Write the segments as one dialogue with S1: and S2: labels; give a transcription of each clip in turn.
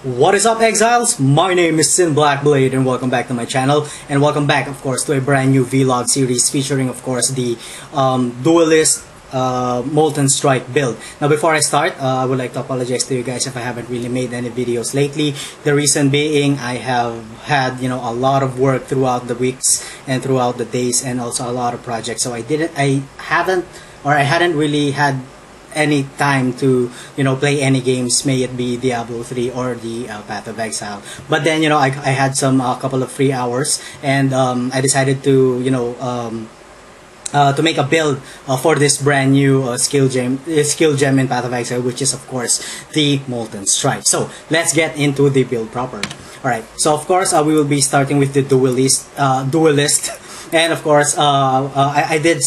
S1: What is up, Exiles? My name is Sin Blackblade and welcome back to my channel, and welcome back of course to a brand new vlog series featuring of course the Duelist Molten Strike build. Now before I start, I would like to apologize to you guys if I haven't really made any videos lately. The reason being I have had a lot of work throughout the weeks and throughout the days, and also a lot of projects, so I hadn't really had any time to play any games, may it be Diablo 3 or the Path of Exile. But then I had some couple of free hours, and I decided to to make a build for this brand new skill gem in Path of Exile, which is of course the Molten Strike. So let's get into the build proper. Alright, so of course we will be starting with the Duelist. And of course, I did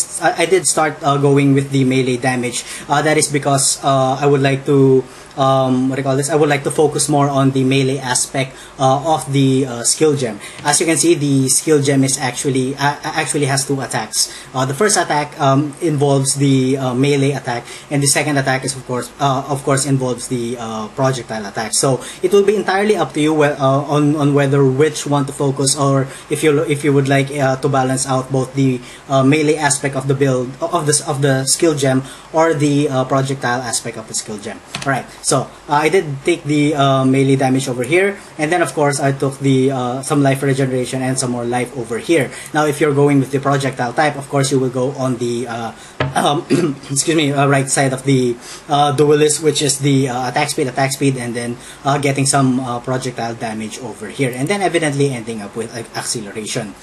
S1: start going with the melee damage. That is because I would like to I would like to focus more on the melee aspect of the skill gem. As you can see, the skill gem is actually has two attacks. The first attack involves the melee attack, and the second attack is of course involves the projectile attack. So it will be entirely up to you on whether which one to focus, or if you would like to balance out both the melee aspect of the build of the skill gem or the projectile aspect of the skill gem. All right. So I did take the melee damage over here, and then of course I took the some life regeneration and some more life over here. Now if you're going with the projectile type, of course you will go on the excuse me, right side of the Duelist, which is the attack speed, and then getting some projectile damage over here, and then evidently ending up with acceleration.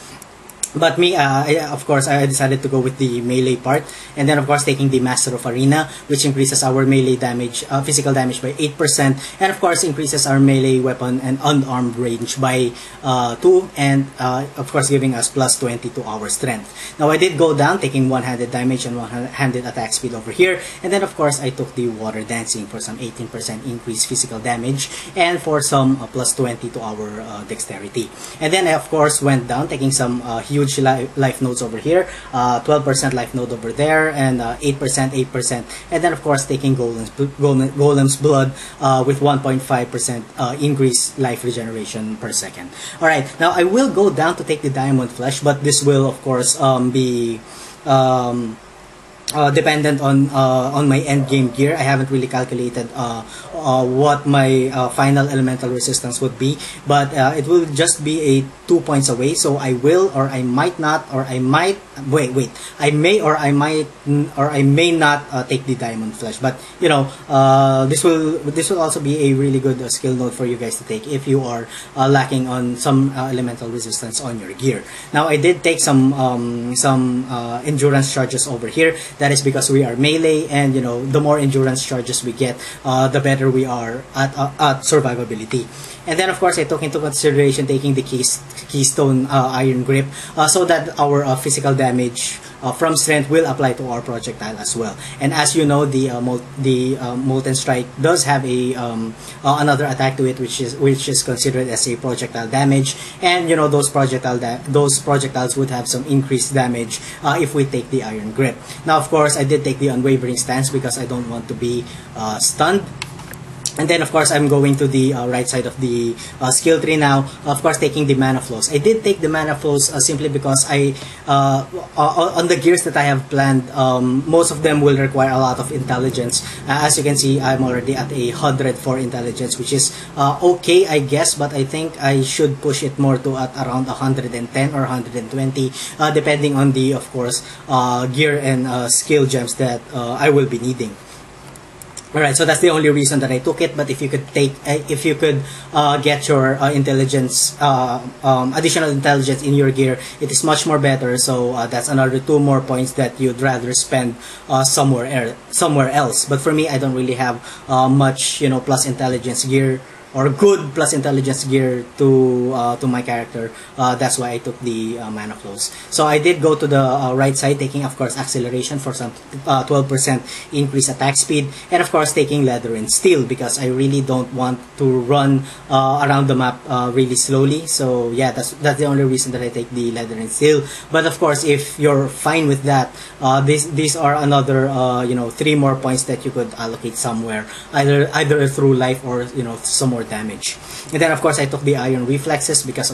S1: But me, of course, I decided to go with the melee part, and then of course taking the Master of Arena, which increases our melee damage, physical damage by 8%, and of course increases our melee weapon and unarmed range by 2, and of course giving us plus 20 to our strength. Now I did go down, taking one-handed damage and one-handed attack speed over here, and then of course I took the Water Dancing for some 18% increased physical damage and for some plus 20 to our dexterity. And then I of course went down, taking some huge life nodes over here, 12% life node over there, and 8%, and then of course taking Golem's Blood with 1.5% increased life regeneration per second. Alright, now I will go down to take the Diamond Flesh, but this will of course be dependent on my end game gear. I haven't really calculated what my final elemental resistance would be, but it will just be 2 points away. So I will, or I might not, or I might I may, or I might, or I may not take the Diamond Flesh. But this will also be a really good skill node for you guys to take if you are lacking on some elemental resistance on your gear. Now I did take some endurance charges over here. That is because we are melee, and the more endurance charges we get, the better we are at survivability. And then of course I took into consideration taking the keystone iron grip, so that our physical damage from strength will apply to our projectile as well. And as you know, the Molten Strike does have a another attack to it, which is considered as a projectile damage, and those projectiles would have some increased damage if we take the iron grip. Now of course I did take the Unwavering Stance because I don't want to be stunned. And then of course I'm going to the right side of the skill tree now, of course taking the mana flows. I did take the mana flows simply because on the gears that I have planned, most of them will require a lot of intelligence. As you can see, I'm already at 100 for intelligence, which is okay I guess, but I think I should push it more to at around 110 or 120, depending on the of course gear and skill gems that I will be needing. Alright, so that's the only reason that I took it. But if you could get your intelligence, additional intelligence in your gear, it is much more better. So that's another 2 more points that you'd rather spend somewhere else. But for me, I don't really have much plus intelligence gear, or good plus intelligence gear to my character. That's why I took the mana flows. So I did go to the right side, taking of course acceleration for some 12% increased attack speed, and of course taking leather and steel because I really don't want to run around the map really slowly. So yeah, that's the only reason that I take the leather and steel. But of course, if you're fine with that, these are another 3 more points that you could allocate somewhere, either through life or some more more damage. And then of course I took the iron reflexes because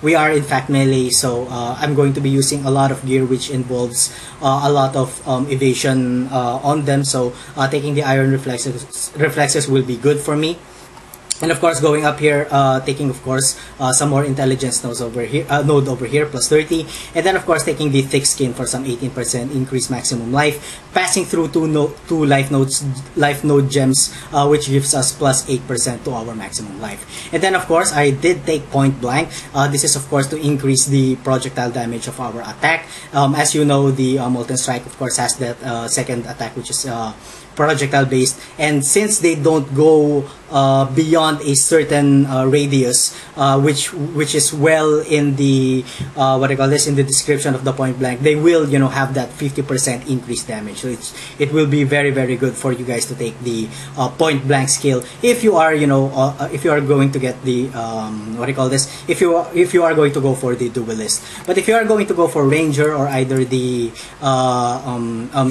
S1: we are in fact melee, so I'm going to be using a lot of gear which involves a lot of evasion on them, so taking the iron reflexes will be good for me. And of course, going up here, taking of course some more intelligence nodes over here, node over here, plus 30, and then of course taking the thick skin for some 18% increased maximum life, passing through two life node gems, which gives us plus 8% to our maximum life. And then of course I did take point blank. This is of course to increase the projectile damage of our attack. As you know, the Molten Strike of course has that second attack, which is projectile based, and since they don't go beyond a certain radius, which is well in the what I call this, in the description of the point blank, they will have that 50% increased damage. So it will be very, very good for you guys to take the point blank skill if you are if you are going to get the what I call this, if you are going to go for the duelist. But if you are going to go for ranger or either the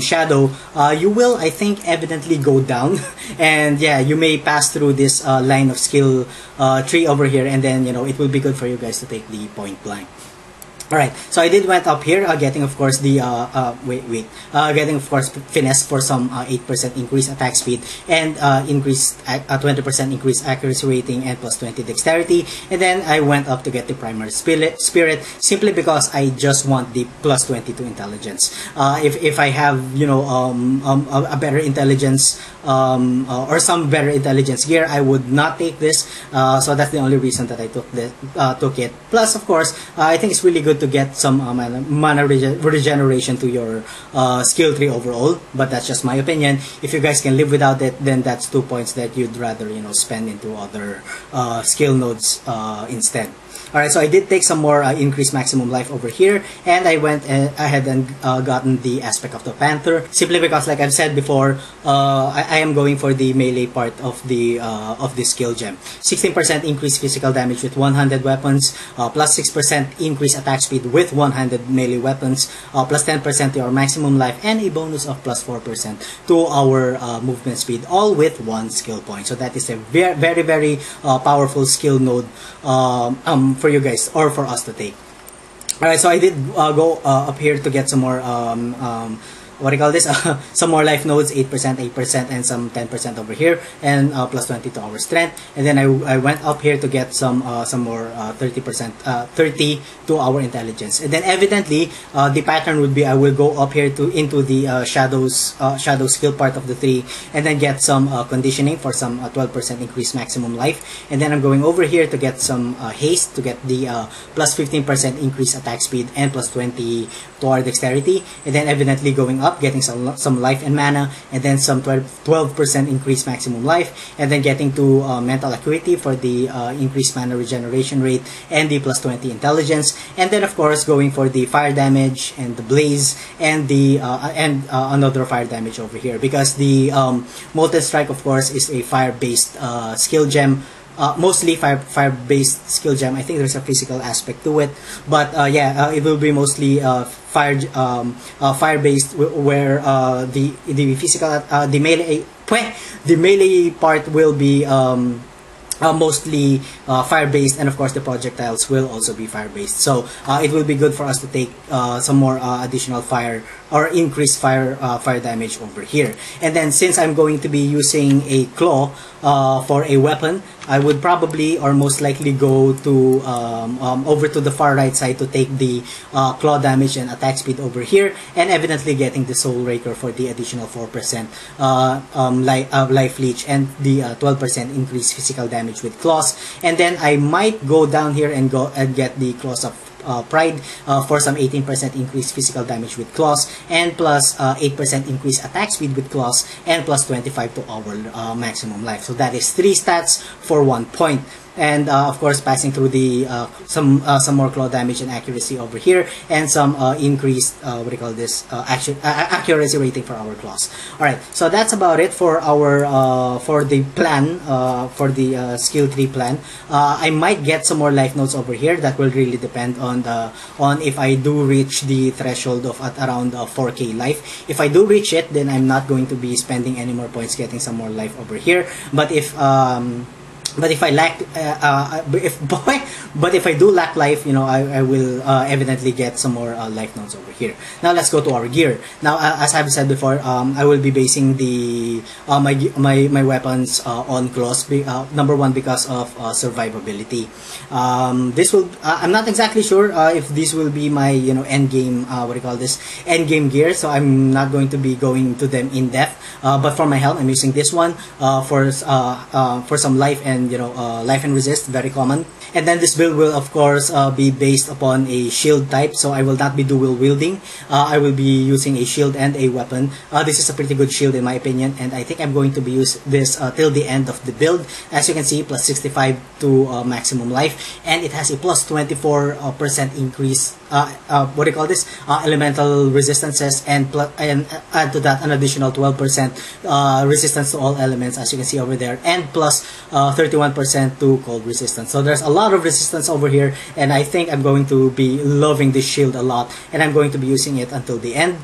S1: shadow, you will, I think, evidently go down and yeah, you may pass through this line of skill tree over here, and then it will be good for you guys to take the point blank. Alright, so I did went up here, getting of course the getting of course finesse for some 8% increased attack speed and increased 20% increased accuracy rating and plus 20 dexterity. And then I went up to get the primary spirit simply because I just want the plus 20 to intelligence. If I have a better intelligence or some better intelligence gear, I would not take this. So that's the only reason that I took it. Plus, of course, I think it's really good to get some mana regeneration to your skill tree overall. But that's just my opinion. If you guys can live without it, then that's 2 points that you'd rather spend into other skill nodes instead. Alright, so I did take some more increased maximum life over here, and I went ahead and gotten the aspect of the Panther, simply because, like I've said before, I am going for the melee part of the skill gem. 16% increased physical damage with 100 weapons, plus 6% increased attack speed with 100 melee weapons, plus 10% to our maximum life, and a bonus of plus 4% to our movement speed, all with 1 skill point. So that is a very, very, very powerful skill node for you guys or for us to take. Alright, so I did go up here to get some more what do you call this? Some more life nodes, 8%, 8%, and some 10% over here, and plus 20 to our strength. And then I went up here to get some more 30%, 30 to our intelligence. And then evidently, the pattern would be I will go up here into the shadow skill part of the tree, and then get some conditioning for some 12% increased maximum life. And then I'm going over here to get some haste to get the plus 15% increased attack speed and plus 20 to our dexterity. And then evidently going up, getting some life and mana, and then some 12% increased maximum life, and then getting to mental acuity for the increased mana regeneration rate and the plus 20 intelligence. And then of course going for the fire damage and the blaze and the another fire damage over here, because the Molten Strike of course is a fire based skill gem. Mostly fire-based skill gem. I think there's a physical aspect to it, but yeah, it will be mostly fire-based, where the physical the melee part will be mostly fire-based, and of course the projectiles will also be fire-based. So it will be good for us to take some more additional fire or increased fire damage over here. And then since I'm going to be using a claw for a weapon, I would probably or most likely go to over to the far right side to take the claw damage and attack speed over here, and evidently getting the soul raker for the additional 4% life leech and the 12% increased physical damage with claws. And then I might go down here and get the claws of pride for some 18% increased physical damage with claws, and plus 8% increased attack speed with claws, and plus 25 to our maximum life. So that is 3 stats for 1 point. and of course passing through the some more claw damage and accuracy over here, and some increased what do you call this accuracy rating for our claws. All right, so that's about it for our for the plan, for the skill tree plan. I might get some more life nodes over here. That will really depend on if I do reach the threshold of at around 4k life. If I do reach it, then I'm not going to be spending any more points getting some more life over here. But if I lack, but if I do lack life, you know, I will evidently get some more life nodes over here. Now let's go to our gear. Now, as I've said before, I will be basing the my weapons on claws. Number one, because of survivability. This will I'm not exactly sure if this will be my, you know, end game what do you call this, end game gear. So I'm not going to be going to them in depth. But for my helm, I'm using this one for some life and, you know, life and resist, very common. And then this build will of course be based upon a shield type, so I will not be dual wielding. I will be using a shield and a weapon. This is a pretty good shield in my opinion, and I think I'm going to be use this till the end of the build. As you can see, plus 65 to maximum life, and it has a plus 24% increase. What do you call this? Elemental resistances, and add to that an additional 12% resistance to all elements, as you can see over there, and plus 31% to cold resistance. So there's a lot of resistance over here, and I think I'm going to be loving this shield a lot, and I'm going to be using it until the end.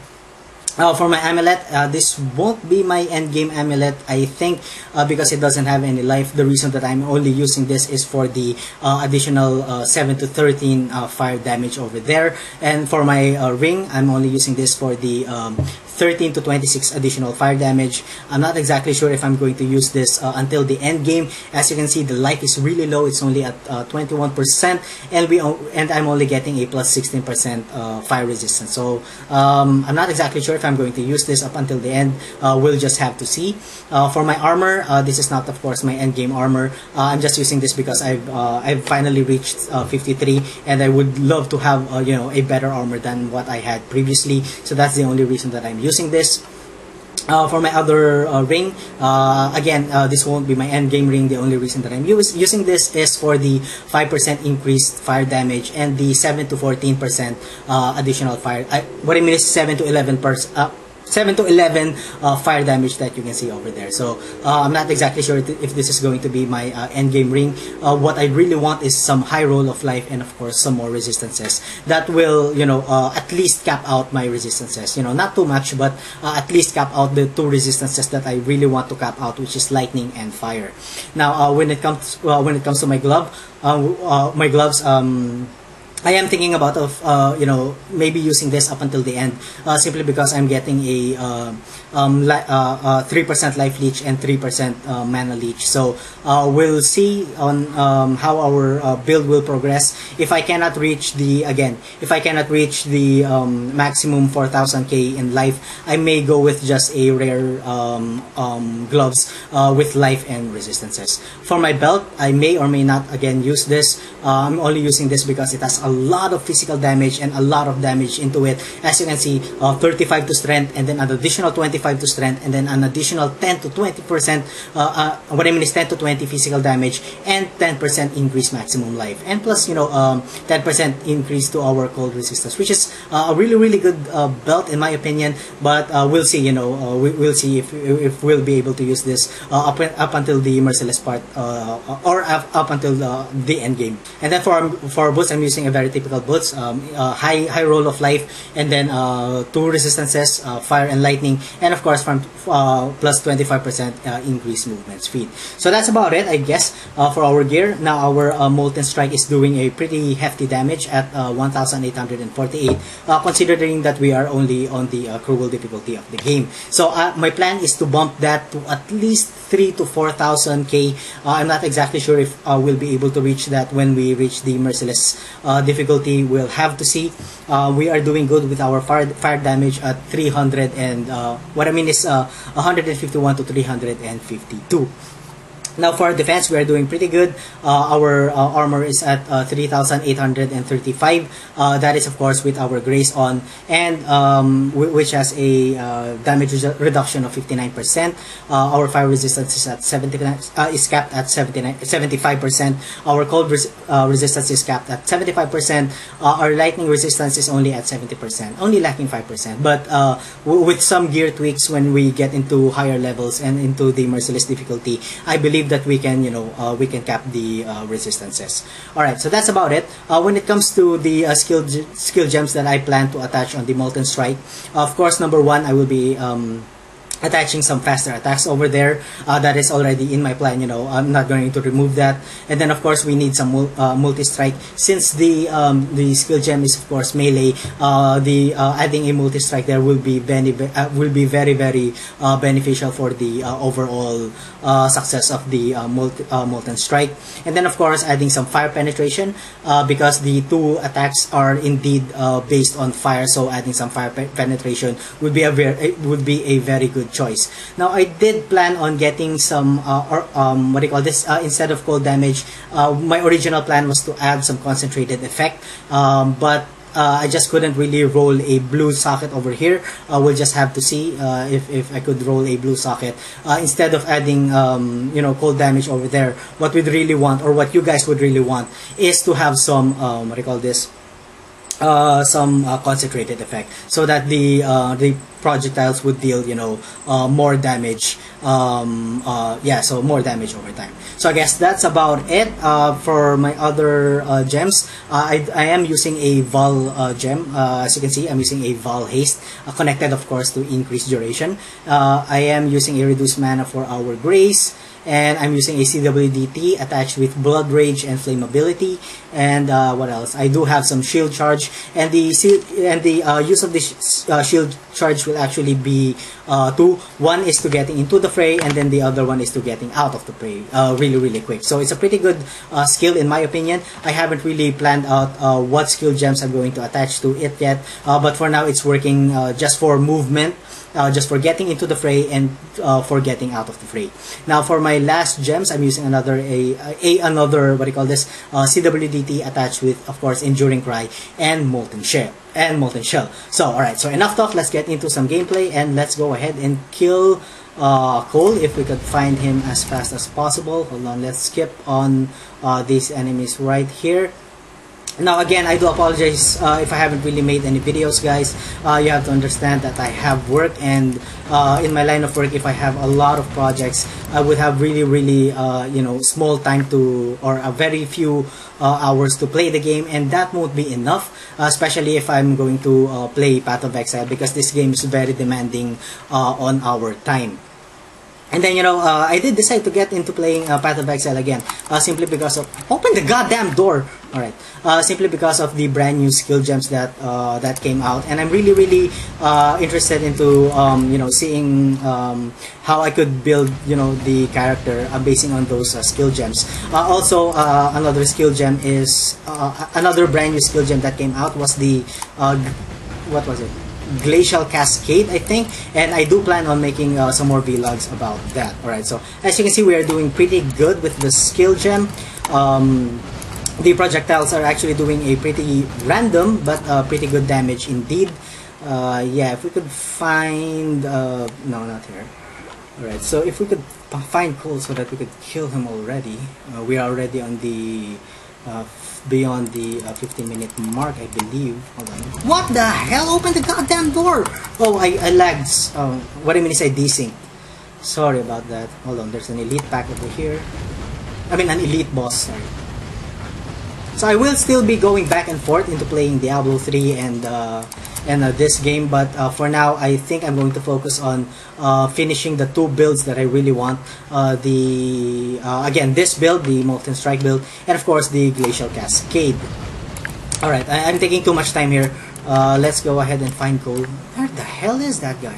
S1: For my amulet, this won't be my end game amulet, I think, because it doesn't have any life. The reason that I'm only using this is for the additional 7 to 13 fire damage over there. And for my ring, I'm only using this for the 13 to 26 additional fire damage. I'm not exactly sure if I'm going to use this until the end game. As you can see, the life is really low. It's only at 21%, and I'm only getting a plus 16% fire resistance. So I'm not exactly sure if I'm going to use this up until the end. We'll just have to see. For my armor, this is not, of course, my end game armor. I'm just using this because I've finally reached 53, and I would love to have you know, a better armor than what I had previously. So that's the only reason that I'm using this. For my other ring, again, this won't be my end game ring. The only reason that I'm using this is for the 5% increased fire damage and the 7 to 14% additional fire. What I mean is 7 to 11%. 7 to 11 fire damage that you can see over there. So I'm not exactly sure if this is going to be my end game ring. What I really want is some high roll of life, and of course some more resistances that will, you know, at least cap out my resistances. You know, not too much, but at least cap out the two resistances that I really want to cap out, which is lightning and fire. Now, when it comes to my glove, my gloves. I am thinking about you know, maybe using this up until the end, simply because I'm getting a 3% life leech and 3% mana leech. So we'll see on how our build will progress. If I cannot reach the maximum 4000k in life, I may go with just a rare gloves with life and resistances. For my belt, I may or may not again use this. I'm only using this because it has a lot of physical damage and a lot of damage into it. As you can see, 35 to strength, and then an additional 25 to strength, and then an additional 10 to 20%, what I mean is 10 to 20 physical damage, and 10% increase maximum life, and plus, you know, 10% increase to our cold resistance, which is a really good belt in my opinion. But we'll see, you know, we'll see if we'll be able to use this up until the merciless part, or up until the end game. And then for boots, I'm using a very typical boots, high roll of life, and then 2 resistances, fire and lightning, and of course from plus 25% increased movement speed. So that's about it, I guess, for our gear. Now our Molten Strike is doing a pretty hefty damage at 1848, considering that we are only on the cruel difficulty of the game. So my plan is to bump that to at least 3 to 4,000k. I'm not exactly sure if we'll be able to reach that when we reach the merciless difficulty. We'll have to see. We are doing good with our fire damage at 300, and what I mean is 151 to 352. Now for defense, we are doing pretty good. Our armor is at 3,835. That is of course with our grace on, and which has a damage reduction of 59%. Our fire resistance is at capped at 75%. Our cold resistance is capped at 75%. Our lightning resistance is only at 70%, only lacking 5%. But with some gear tweaks, when we get into higher levels and into the merciless difficulty, I believe that we can, we can cap the resistances. Alright, so that's about it. When it comes to the skill gems that I plan to attach on the Molten Strike, of course, number one, I will be attaching some faster attacks over there. That is already in my plan, I'm not going to remove that. And then of course we need some multi-strike, since the skill gem is of course melee. Adding a multi-strike there will be very very beneficial for the overall success of the Molten Strike. And then of course adding some fire penetration, because the two attacks are indeed based on fire, so adding some fire penetration would be a very good choice. Now I did plan on getting some what do you call this, instead of cold damage, my original plan was to add some concentrated effect, but I just couldn't really roll a blue socket over here. We'll just have to see if I could roll a blue socket instead of adding cold damage over there. What we'd really want, or what you guys would really want, is to have some what do you call this, some concentrated effect, so that the projectiles would deal more damage, so more damage over time. So I guess that's about it for my other gems. I am using a Val gem. As you can see, I'm using a Val haste, connected of course to increased duration. I am using a reduced mana for our grace, and I'm using a CWDT attached with Blood Rage and Flammability. And what else? I do have some shield charge, and the use of this shield charge will actually be two. One is to getting into the fray, and then the other one is to getting out of the fray really quick. So it's a pretty good skill in my opinion. I haven't really planned out what skill gems I'm going to attach to it yet, but for now it's working just for movement, just for getting into the fray and for getting out of the fray. Now for my last gems, I'm using another what do you call this, CWDT attached with of course Enduring Cry and Molten Shell. So alright, so enough talk, let's get into some gameplay, and let's go ahead and kill Cole if we could find him as fast as possible. Hold on, let's skip on these enemies right here. Now again, I do apologize if I haven't really made any videos, guys. You have to understand that I have work, and in my line of work, if I have a lot of projects, I would have really small time to, or a very few hours to play the game, and that won't be enough, especially if I'm going to play Path of Exile, because this game is very demanding on our time. And then I did decide to get into playing Path of Exile again, simply because of, open the goddamn door. All right, simply because of the brand new skill gems that came out, and I'm really interested into seeing how I could build the character basing on those skill gems. Also, another skill gem is another brand new skill gem that came out was the what was it? Glacial Cascade, I think, and I do plan on making some more vlogs about that. Alright, so as you can see, we are doing pretty good with the skill gem. The projectiles are actually doing a pretty random but pretty good damage indeed. Yeah, if we could find no, not here. Alright, so if we could find Cole so that we could kill him already. We are already on the beyond the 15-minute mark, I believe. Hold on. What the hell? Open the goddamn door! Oh, I lagged. What I mean is I desynced. Sorry about that. Hold on, there's an elite pack over here. I mean an elite boss, sorry. So I will still be going back and forth into playing Diablo 3 and this game, but for now I think I'm going to focus on finishing the two builds that I really want. Again, this build, the Molten Strike build, and of course the Glacial Cascade. Alright, I'm taking too much time here. Let's go ahead and find Cole. Where the hell is that guy?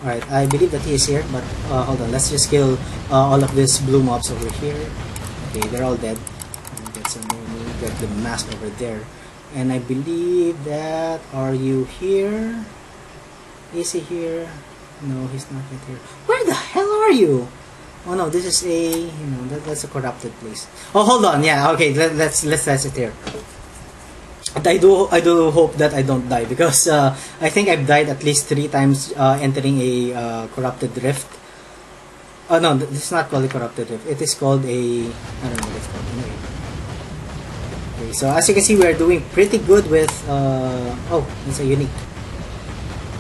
S1: Alright, I believe that he is here, but hold on, let's just kill all of these blue mobs over here. Okay, they're all dead. Get some more, get the mask over there. And I believe that, are you here? Is he here? No, he's not yet here. Where the hell are you? Oh no, this is a, that's a corrupted place. Oh, hold on. Yeah, okay. Let's test it here. I do hope that I don't die, because I think I've died at least 3 times entering a corrupted rift. Oh no, this is not called a corrupted rift. It is called a, I don't know what it's called. Anyway. Okay, so as you can see, we are doing pretty good with oh, it's a unique.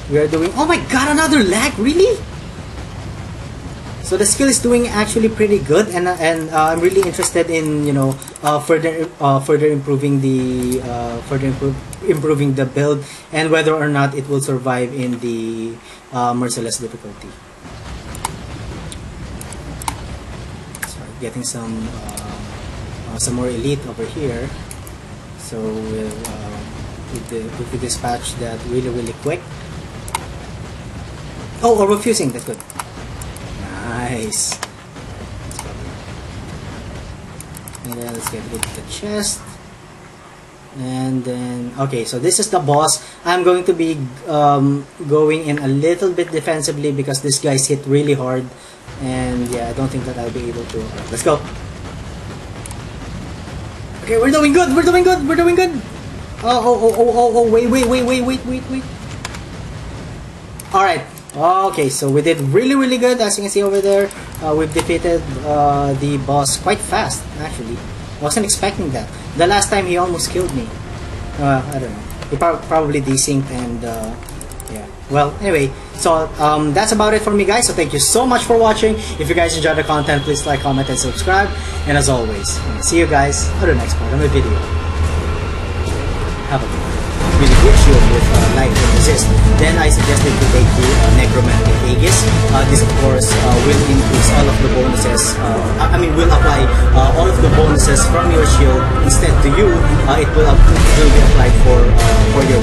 S1: We are doing, oh my god, another lag, really? So the skill is doing actually pretty good, and I'm really interested in, you know, further improving the improving the build, and whether or not it will survive in the merciless difficulty. So getting some more elite over here. So we'll dispatch that really quick. Oh, we're refusing. That's good. Nice. And then let's get rid of the chest. And then, okay, so this is the boss. I'm going to be going in a little bit defensively, because this guy's hit really hard. And yeah, I don't think that I'll be able to. Let's go. Okay, we're doing good. We're doing good. We're doing good. Oh, wait. Alright. Okay, so we did really good. As you can see over there, we've defeated the boss quite fast, actually. Wasn't expecting that. The last time he almost killed me. I don't know. He probably desynced, and yeah. Well, anyway, so that's about it for me, guys. So thank you so much for watching. If you guys enjoyed the content, please like, comment, and subscribe. And as always, see you guys on the next part of the video. Have a good one. With a good shield with light and resist, then I suggested to take the necromantic aegis. This of course will increase all of the bonuses. Will apply all of the bonuses from your shield instead to you. It will be applied for your